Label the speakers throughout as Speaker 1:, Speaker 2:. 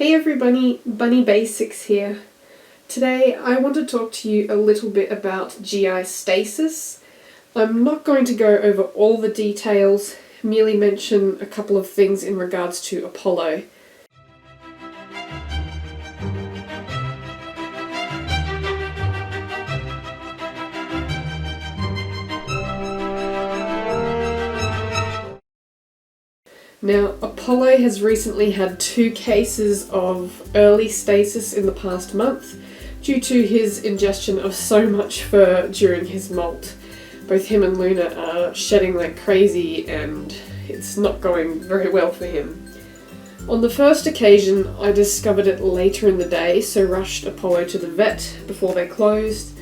Speaker 1: Hey everybody, Bunny Basics here. Today I want to talk to you a little bit about GI stasis. I'm not going to go over all the details, merely mention a couple of things in regards to Apollo. Now, Apollo has recently had 2 cases of early stasis in the past month due to his ingestion of so much fur during his molt. Both him and Luna are shedding like crazy and it's not going very well for him. On the first occasion, I discovered it later in the day, so rushed Apollo to the vet before they closed,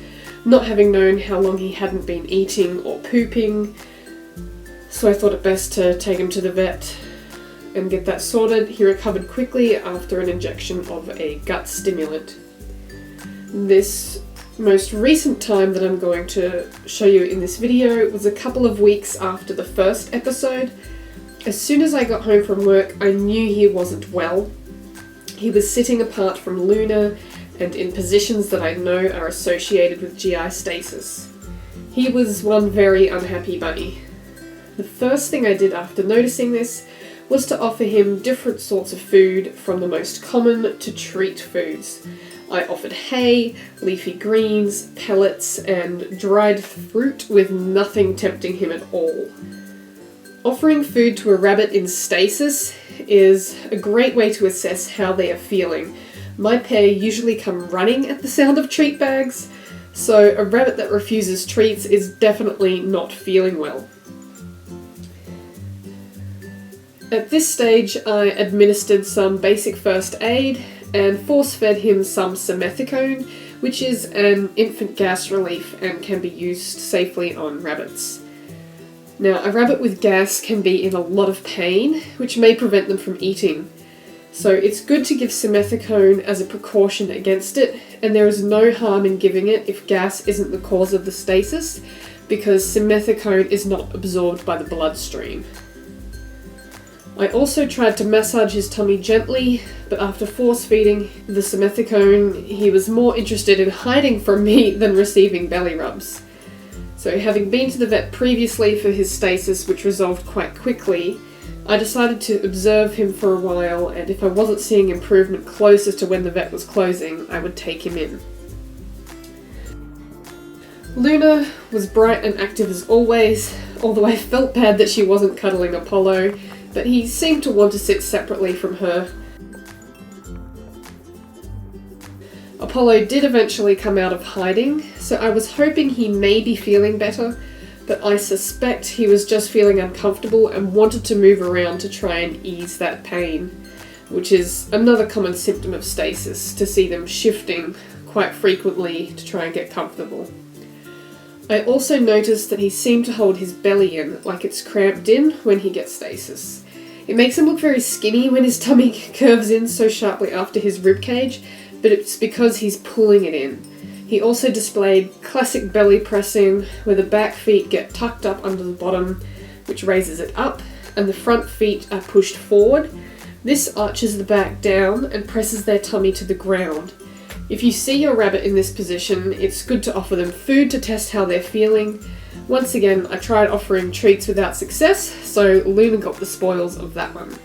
Speaker 1: not having known how long he hadn't been eating or pooping, so I thought it best to take him to the vet and get that sorted. He recovered quickly after an injection of a gut stimulant. This most recent time that I'm going to show you in this video was a couple of weeks after the first episode. As soon as I got home from work, I knew he wasn't well. He was sitting apart from Luna and in positions that I know are associated with GI stasis. He was one very unhappy bunny. The first thing I did after noticing this was to offer him different sorts of food, from the most common to treat foods. I offered hay, leafy greens, pellets, and dried fruit, with nothing tempting him at all. Offering food to a rabbit in stasis is a great way to assess how they are feeling. My pair usually come running at the sound of treat bags, so a rabbit that refuses treats is definitely not feeling well. At this stage, I administered some basic first aid and force-fed him some simethicone, which is an infant gas relief and can be used safely on rabbits. Now, a rabbit with gas can be in a lot of pain, which may prevent them from eating. So it's good to give simethicone as a precaution against it, and there is no harm in giving it if gas isn't the cause of the stasis, because simethicone is not absorbed by the bloodstream. I also tried to massage his tummy gently, but after force-feeding the simethicone, he was more interested in hiding from me than receiving belly rubs. So having been to the vet previously for his stasis, which resolved quite quickly, I decided to observe him for a while, and if I wasn't seeing improvement closer to when the vet was closing, I would take him in. Luna was bright and active as always, although I felt bad that she wasn't cuddling Apollo, but he seemed to want to sit separately from her. Apollo did eventually come out of hiding, so I was hoping he may be feeling better, but I suspect he was just feeling uncomfortable and wanted to move around to try and ease that pain, which is another common symptom of stasis, to see them shifting quite frequently to try and get comfortable. I also noticed that he seemed to hold his belly in, like it's cramped in when he gets stasis. It makes him look very skinny when his tummy curves in so sharply after his ribcage, but it's because he's pulling it in. He also displayed classic belly pressing, where the back feet get tucked up under the bottom, which raises it up, and the front feet are pushed forward. This arches the back down and presses their tummy to the ground. If you see your rabbit in this position, it's good to offer them food to test how they're feeling. Once again, I tried offering treats without success, so Luna got the spoils of that one.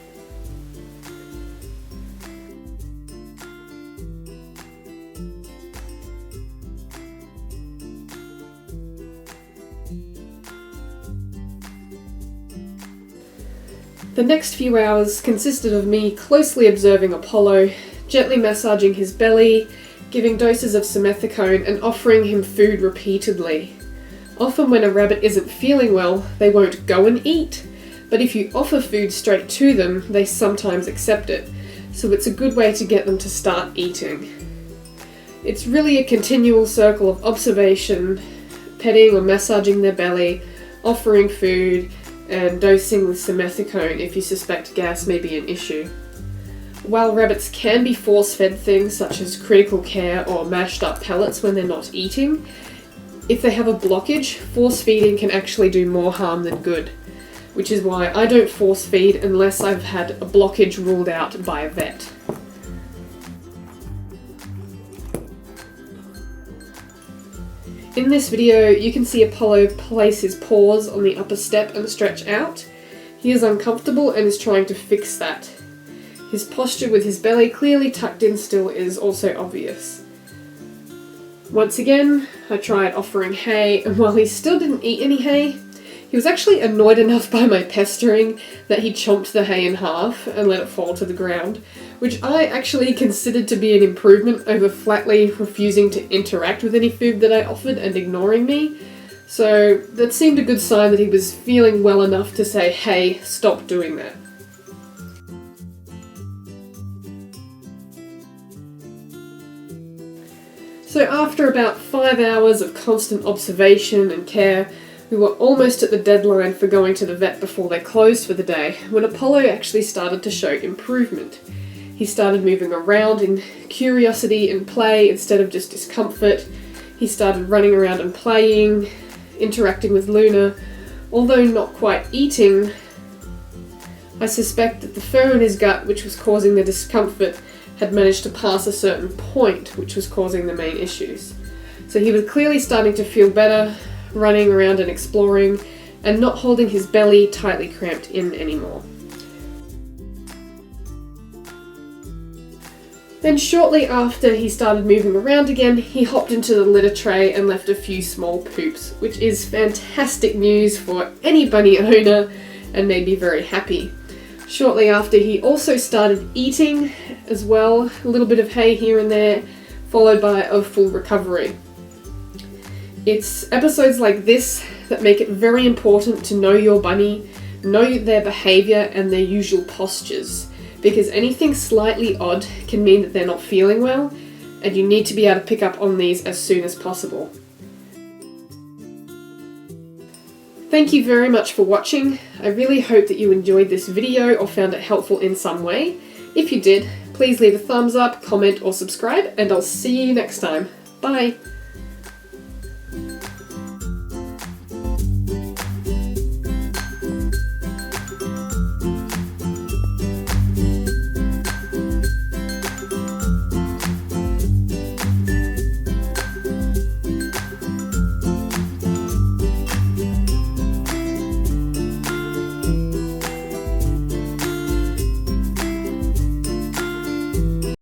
Speaker 1: The next few hours consisted of me closely observing Apollo, gently massaging his belly, giving doses of simethicone, and offering him food repeatedly. Often when a rabbit isn't feeling well, they won't go and eat, but if you offer food straight to them, they sometimes accept it, so it's a good way to get them to start eating. It's really a continual circle of observation, petting or massaging their belly, offering food, and dosing with simethicone if you suspect gas may be an issue. While rabbits can be force-fed things such as critical care or mashed up pellets when they're not eating, if they have a blockage, force-feeding can actually do more harm than good, which is why I don't force-feed unless I've had a blockage ruled out by a vet. In this video, you can see Apollo place his paws on the upper step and stretch out. He is uncomfortable and is trying to fix that. His posture with his belly clearly tucked in still is also obvious. Once again, I tried offering hay, and while he still didn't eat any hay, he was actually annoyed enough by my pestering that he chomped the hay in half and let it fall to the ground, which I actually considered to be an improvement over flatly refusing to interact with any food that I offered and ignoring me. So that seemed a good sign that he was feeling well enough to say, hey, stop doing that. So after about 5 hours of constant observation and care, we were almost at the deadline for going to the vet before they closed for the day, when Apollo actually started to show improvement. He started moving around in curiosity and play instead of just discomfort. He started running around and playing, interacting with Luna. Although not quite eating, I suspect that the fur in his gut, which was causing the discomfort, had managed to pass a certain point, which was causing the main issues. So he was clearly starting to feel better, running around and exploring, and not holding his belly tightly cramped in anymore. Then shortly after he started moving around again, he hopped into the litter tray and left a few small poops, which is fantastic news for any bunny owner and made me very happy. Shortly after, he also started eating as well, a little bit of hay here and there, followed by a full recovery. It's episodes like this that make it very important to know your bunny, know their behaviour and their usual postures, because anything slightly odd can mean that they're not feeling well, and you need to be able to pick up on these as soon as possible. Thank you very much for watching. I really hope that you enjoyed this video or found it helpful in some way. If you did, please leave a thumbs up, comment or subscribe, and I'll see you next time. Bye!